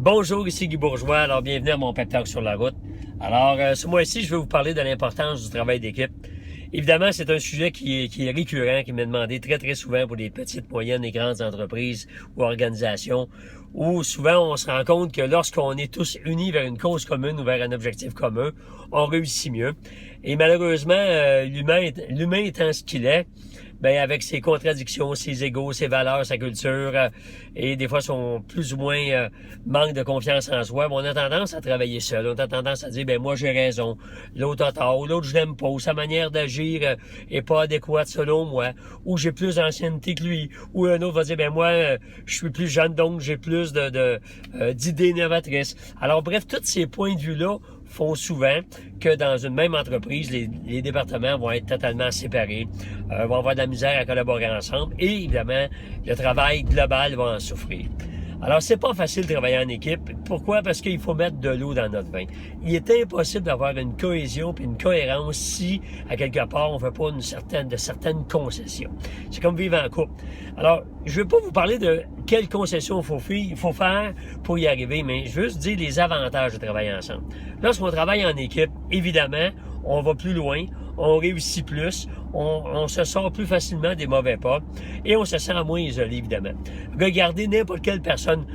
Bonjour, ici Guy Bourgeois. Alors, bienvenue à mon Pep Talk sur la route. Alors, ce mois-ci, je vais vous parler de l'importance du travail d'équipe. Évidemment, c'est un sujet qui est récurrent, qui m'est demandé très, très souvent pour les petites, moyennes et grandes entreprises ou organisations, où souvent on se rend compte que lorsqu'on est tous unis vers une cause commune ou vers un objectif commun, on réussit mieux. Et malheureusement, l'humain étant ce qu'il est, ben avec ses contradictions, ses égos, ses valeurs, sa culture, et des fois son plus ou moins manque de confiance en soi, ben on a tendance à travailler seul. On a tendance à dire, ben moi j'ai raison, l'autre a tort, l'autre je l'aime pas, ou sa manière d'agir est pas adéquate selon moi, ou j'ai plus d'ancienneté que lui, ou un autre va dire, ben moi je suis plus jeune, donc j'ai plus d'idées novatrices. Alors bref, tous ces points de vue-là font souvent que dans une même entreprise, les départements vont être totalement séparés, vont avoir de la misère à collaborer ensemble et évidemment, le travail global va en souffrir. Alors, c'est pas facile de travailler en équipe. Pourquoi? Parce qu'il faut mettre de l'eau dans notre vin. Il est impossible d'avoir une cohésion puis une cohérence si, à quelque part, on ne fait pas de certaines concessions. C'est comme vivre en couple. Alors, je ne vais pas vous parler de quelles concessions il faut faire pour y arriver, mais je veux juste dire les avantages de travailler ensemble. Lorsqu'on travaille en équipe, évidemment, on va plus loin, on réussit plus, on se sort plus facilement des mauvais pas et on se sent moins isolé, évidemment. Regardez n'importe quelle personne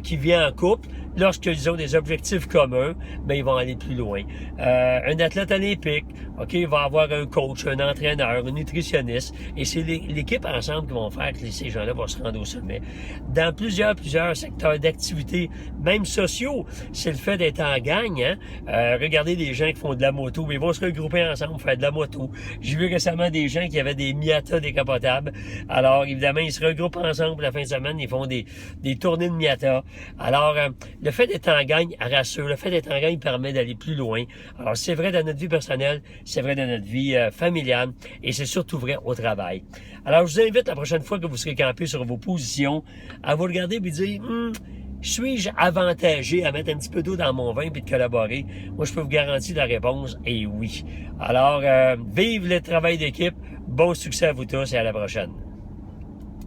qui vient en couple, lorsqu'ils ont des objectifs communs, ben ils vont aller plus loin. Un athlète olympique, OK, il va avoir un coach, un entraîneur, un nutritionniste, et c'est l'équipe ensemble qui vont faire que ces gens-là vont se rendre au sommet. Dans plusieurs secteurs d'activité, même sociaux, c'est le fait d'être en gang, hein? Regardez des gens qui font de la moto, mais ils vont se regrouper ensemble pour faire de la moto. J'ai vu récemment des gens qui avaient des Miata décapotables. Alors, évidemment, ils se regroupent ensemble pour la fin de semaine, ils font des tournées de Miata. Alors, le fait d'être en gang rassure, le fait d'être en gang permet d'aller plus loin. Alors, c'est vrai dans notre vie personnelle, c'est vrai dans notre vie familiale, et c'est surtout vrai au travail. Alors, je vous invite la prochaine fois que vous serez campé sur vos positions, à vous regarder et dire, suis-je avantagé à mettre un petit peu d'eau dans mon vin puis de collaborer? Moi, je peux vous garantir la réponse est oui. Alors, vive le travail d'équipe, bon succès à vous tous et à la prochaine.